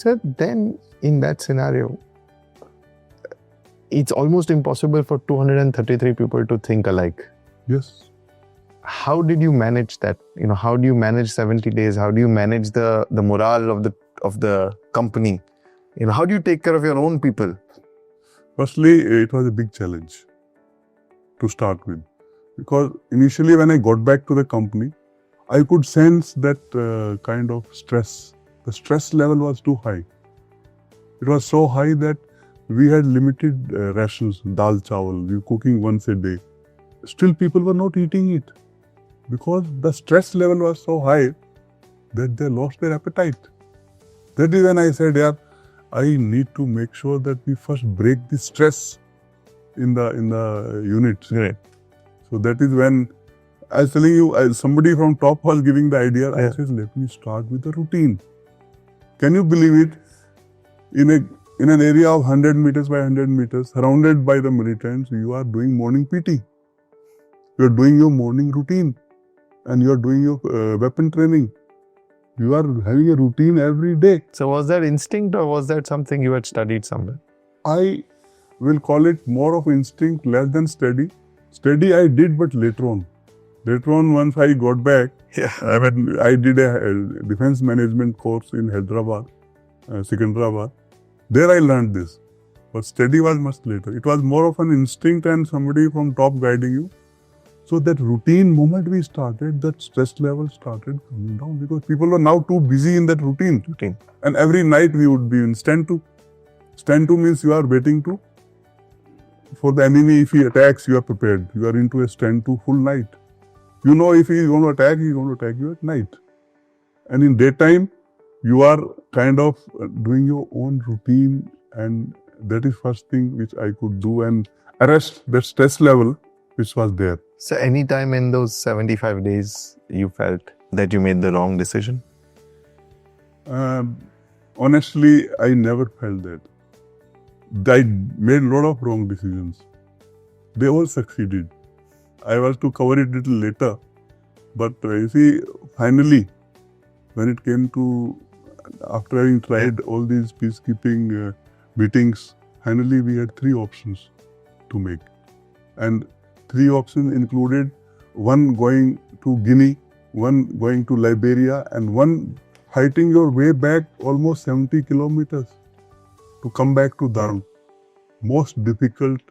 So then in that scenario, it's almost impossible for 233 people to think alike. Yes. How did you manage that? How do you manage 70 days? How do you manage the morale of the company? How do you take care of your own people? Firstly, it was a big challenge to start with, because initially when I got back to the company, I could sense that kind of stress. The stress level was too high. It was so high that we had limited rations, dal chawal, we were cooking once a day. Still people were not eating it because the stress level was so high that they lost their appetite. That is when I said, yeah, I need to make sure that we first break the stress in the unit. Right. So that is when I was telling you, somebody from top was giving the idea. Yeah. I said, let me start with a routine. Can you believe it? In an area of 100 meters by 100 meters, surrounded by the militants, you are doing morning PT. You are doing your morning routine, and you are doing your weapon training. You are having a routine every day. So was that instinct, or was that something you had studied somewhere? I will call it more of instinct, less than study. Study I did, but later on. Later on, once I got back, I did a defense management course in Hyderabad, Secunderabad. There I learned this. But study was much later. It was more of an instinct and somebody from top guiding you. So that routine, moment we started, that stress level started coming down because people were now too busy in that routine. And every night we would be in stand to. Stand to means you are waiting to. For the enemy, if he attacks, you are prepared. You are into a stand to full night. You know if he is going to attack, he is going to attack you at night. And in daytime, you are kind of doing your own routine, and that is first thing which I could do and arrest the stress level which was there. So any time in those 75 days you felt that you made the wrong decision? Honestly, I never felt that. I made a lot of wrong decisions. They all succeeded. I was to cover it a little later. But you see, finally, when it came to, after having tried all these peacekeeping meetings, finally we had 3 options to make. And 3 options included one going to Guinea, one going to Liberia, and one fighting your way back almost 70 kilometers to come back to Dharam. Most difficult,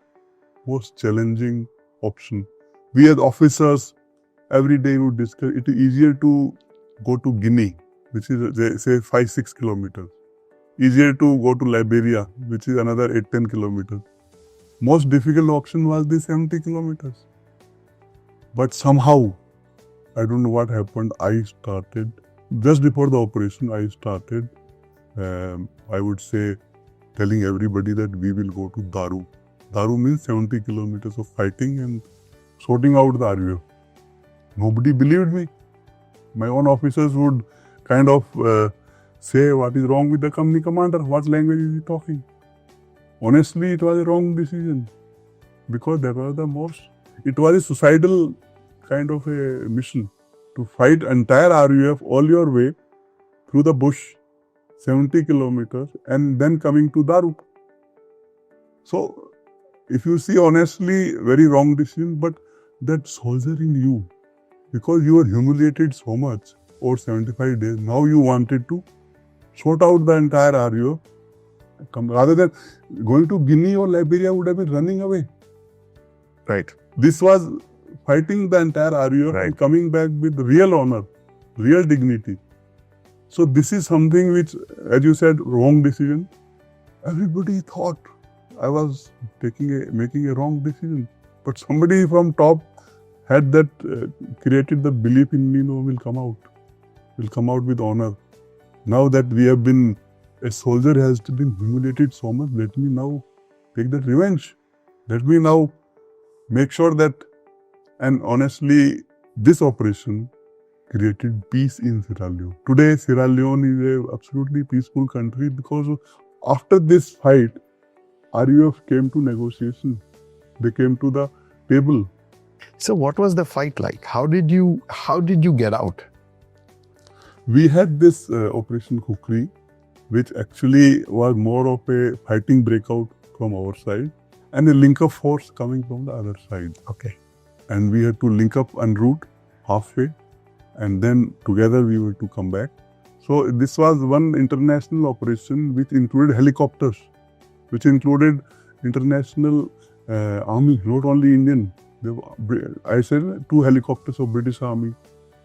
most challenging option. We as officers, every day would discuss, it is easier to go to Guinea, which is say 5-6 kilometers. Easier to go to Liberia, which is another 8-10 kilometers. Most difficult option was the 70 kilometers. But somehow, I don't know what happened, I started, just before the operation, I started, I would say, telling everybody that we will go to Daru. Daru means 70 kilometers of fighting and sorting out the RUF. Nobody believed me. My own officers would kind of say, what is wrong with the company commander? What language is he talking? Honestly, it was a wrong decision because that was it was a suicidal kind of a mission to fight entire RUF all your way through the bush, 70 kilometers, and then coming to Daru. So, if you see, honestly, very wrong decision, but that soldier in you, because you were humiliated so much over 75 days, now you wanted to sort out the entire RUF. Rather than going to Guinea or Liberia, would have been running away. Right. This was fighting the entire RUF and coming back with real honor, real dignity. So this is something which, as you said, wrong decision. Everybody thought I was making a wrong decision. But somebody from top had that, created the belief in me, will come out with honor. Now that we have been, a soldier has been humiliated so much, let me now take that revenge. Let me now make sure that, and honestly, this operation created peace in Sierra Leone. Today, Sierra Leone is an absolutely peaceful country because after this fight, RUF came to negotiation. They came to the table. So what was the fight like? How did you get out? We had this Operation Khukri, which actually was more of a fighting breakout from our side and a link-up force coming from the other side. Okay. And we had to link up en route halfway, and then together we were to come back. So this was one international operation which included helicopters, which included international army, not only Indian. I said 2 helicopters of British Army.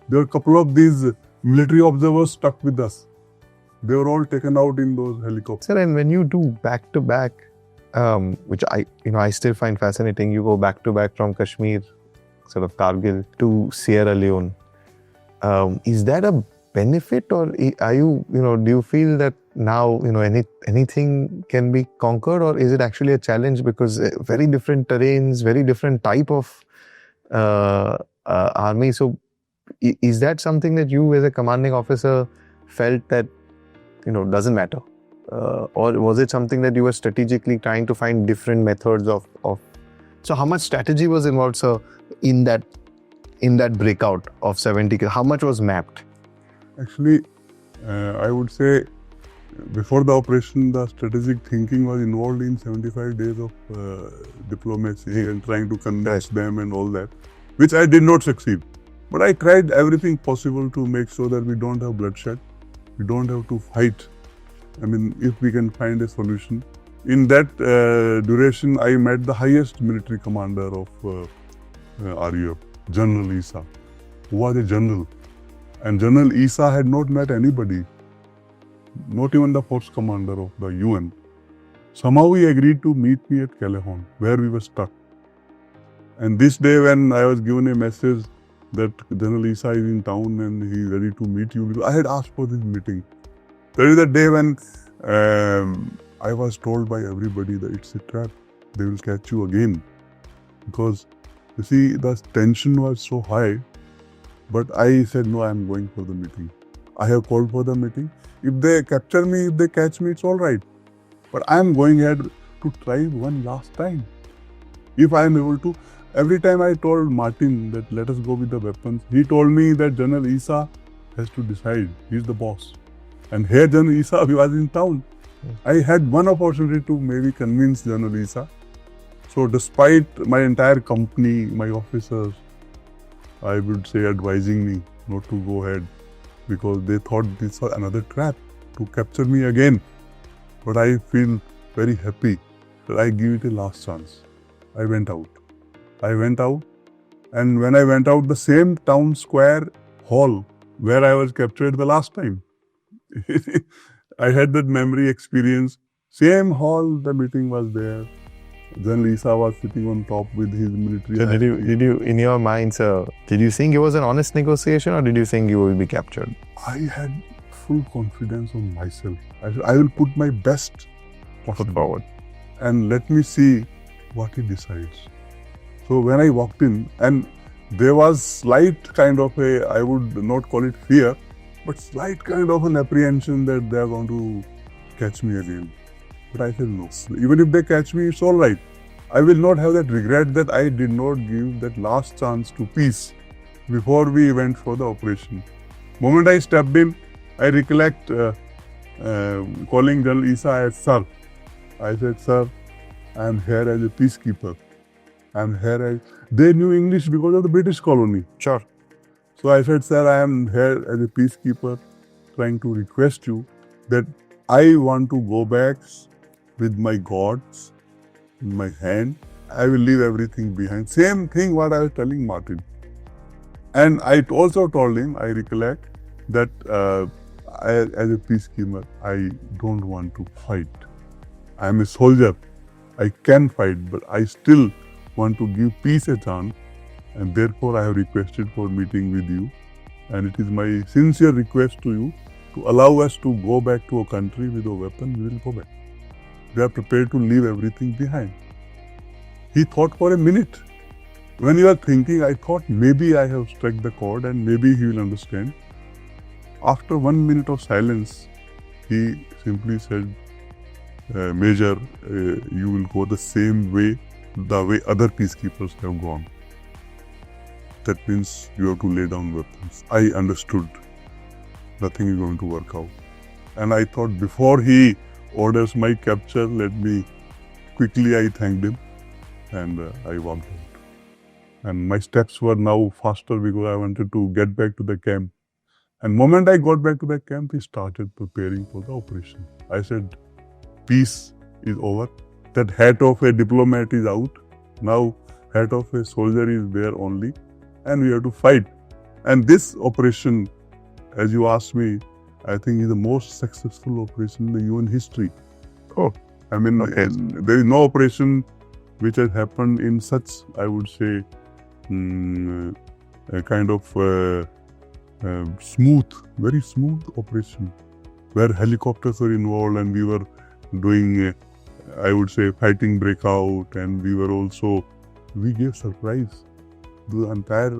There were a couple of these military observers stuck with us. They were all taken out in those helicopters. Sir, and when you do back to back, which I still find fascinating, you go back to back from Kashmir, sort of Kargil, to Sierra Leone. Is that a benefit, or are you, do you feel that now, anything can be conquered, or is it actually a challenge because very different terrains, very different type of army? So is that something that you as a commanding officer felt that, doesn't matter? Or was it something that you were strategically trying to find different methods of so how much strategy was involved, sir, in that breakout of 70? How much was mapped? Actually, I would say before the operation, the strategic thinking was involved in 75 days of diplomacy and trying to convince them and all that, which I did not succeed. But I tried everything possible to make sure that we don't have bloodshed, we don't have to fight. I mean, if we can find a solution. In that duration, I met the highest military commander of RUF, General Issa, who was a general. And General Issa had not met anybody, not even the force commander of the UN. Somehow he agreed to meet me at Calahon, where we were stuck. And this day when I was given a message that General Issa is in town and he is ready to meet you, I had asked for this meeting. That is the day when I was told by everybody that it's a trap, they will catch you again. Because you see, the tension was so high. But I said, no, I am going for the meeting. I have called for the meeting. If they capture me, if they catch me, it's all right. But I am going ahead to try one last time. If I am able to. Every time I told Martin that let us go with the weapons, he told me that General Issa has to decide. He's the boss. And here General Issa was in town. I had one opportunity to maybe convince General Issa. So despite my entire company, my officers, I would say advising me not to go ahead because they thought this was another trap to capture me again. But I feel very happy that I give it a last chance. I went out, and when I went out, the same town square hall where I was captured the last time. I had that memory experience. Same hall, the meeting was there. Then Issa was sitting on top with his military. So did you, in your mind, sir, did you think it was an honest negotiation, or did you think you will be captured? I had full confidence on myself. I will put my best foot forward and let me see what he decides. So when I walked in, and there was slight kind of a, I would not call it fear, but slight kind of an apprehension that they are going to catch me again. But I said no. Even if they catch me, it's all right. I will not have that regret that I did not give that last chance to peace before we went for the operation. Moment I stepped in, I recollect calling General Issa as Sir. I said, Sir, I am here as a peacekeeper. I am here as... They knew English because of the British colony. Sure. So I said, Sir, I am here as a peacekeeper trying to request you that I want to go back with my gods in my hand. I will leave everything behind. Same thing what I was telling Martin. And I also told him, I recollect, that as a peacekeeper, I don't want to fight. I am a soldier. I can fight, but I still want to give peace a chance. And therefore, I have requested for meeting with you. And it is my sincere request to you to allow us to go back to a country with a weapon. We will go back. We are prepared to leave everything behind. He thought for a minute. When you are thinking, I thought maybe I have struck the chord and maybe he will understand. After 1 minute of silence, he simply said, Major, you will go the same way, the way other peacekeepers have gone. That means you have to lay down weapons. I understood. Nothing is going to work out. And I thought before he orders my capture, quickly I thanked him and I walked out. And my steps were now faster because I wanted to get back to the camp. And moment I got back to the camp, he started preparing for the operation. I said, peace is over. That hat of a diplomat is out. Now hat of a soldier is there only. And we have to fight. And this operation, as you asked me, I think is the most successful operation in the UN history. Oh, I mean, okay. there is no operation which has happened in such, I would say, a kind of very smooth operation where helicopters were involved and we were doing, I would say, fighting breakout, and we gave surprise to the entire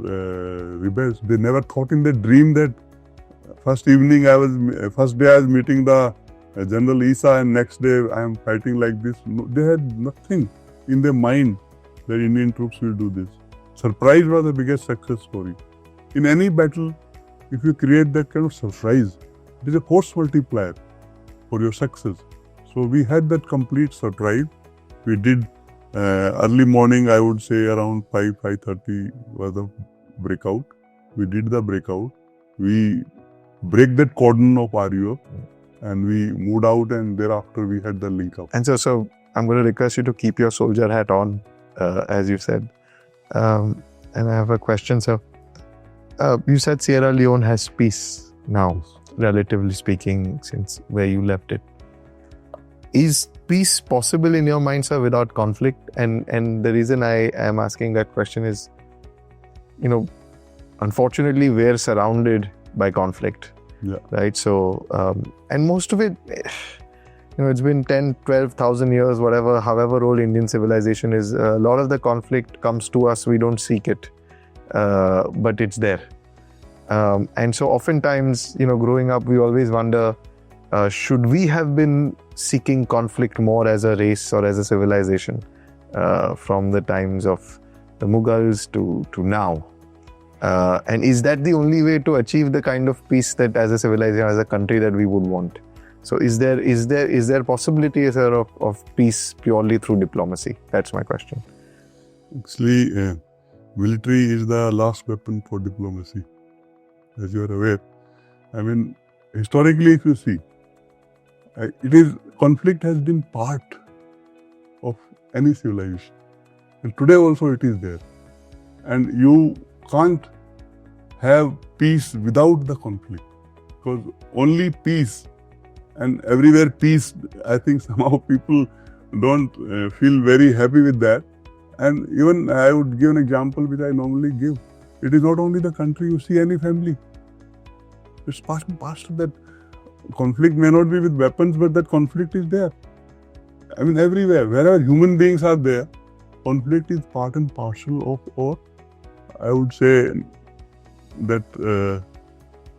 rebels. They never thought in their dream that first day I was meeting the General Isa and next day I am fighting like this. No, they had nothing in their mind that Indian troops will do this. Surprise was the biggest success story. In any battle, if you create that kind of surprise, it is a force multiplier for your success. So we had that complete surprise. We did early morning, I would say around 5:30 was the breakout. We did the breakout. We break that cordon of RUF and we moved out, and thereafter we had the link up. And so I'm going to request you to keep your soldier hat on, as you said. And I have a question, sir. You said Sierra Leone has peace now, relatively speaking, since where you left it. Is peace possible in your mind, sir, without conflict? And the reason I am asking that question is, unfortunately, we're surrounded by conflict. Yeah. Right? So, and most of it, it's been 10, 12,000 years, however old Indian civilization is. A lot of the conflict comes to us, we don't seek it, but it's there. And so oftentimes, growing up, we always wonder, should we have been seeking conflict more as a race or as a civilization from the times of the Mughals to now? And is that the only way to achieve the kind of peace that as a civilization, as a country that we would want? So is there possibility, sir, of peace purely through diplomacy? That's my question. Actually, military is the last weapon for diplomacy, as you are aware. I mean, historically, if you see, conflict has been part of any civilization. And today also it is there. And you can't have peace without the conflict, because only peace, and everywhere peace, I think somehow people don't feel very happy with that. And even I would give an example which I normally give. It is not only the country, you see any family. It's part and parcel that conflict may not be with weapons, but that conflict is there. I mean, everywhere, wherever human beings are there, conflict is part and parcel of, or I would say, that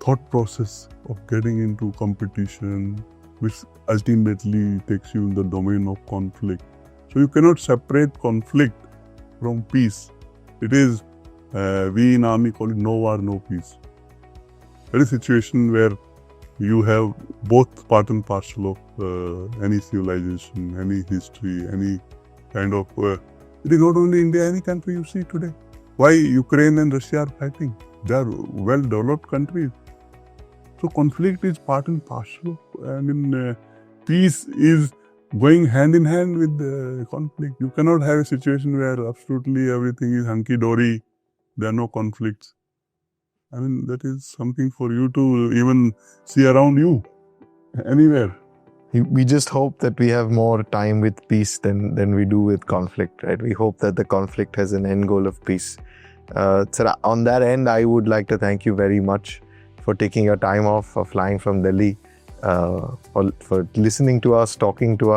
thought process of getting into competition, which ultimately takes you in the domain of conflict. So you cannot separate conflict from peace. It is, we in army call it no war, no peace. That is a situation where you have both part and parcel of any civilization, any history, any kind of, it is not only India, any country you see today. Why Ukraine and Russia are fighting? They are well-developed countries. So conflict is part and parcel. I mean, peace is going hand in hand with conflict. You cannot have a situation where absolutely everything is hunky-dory, there are no conflicts. I mean, that is something for you to even see around you, anywhere. We just hope that we have more time with peace than we do with conflict, right? We hope that the conflict has an end goal of peace. So on that end, I would like to thank you very much for taking your time off, for flying from Delhi, for listening to us, talking to us.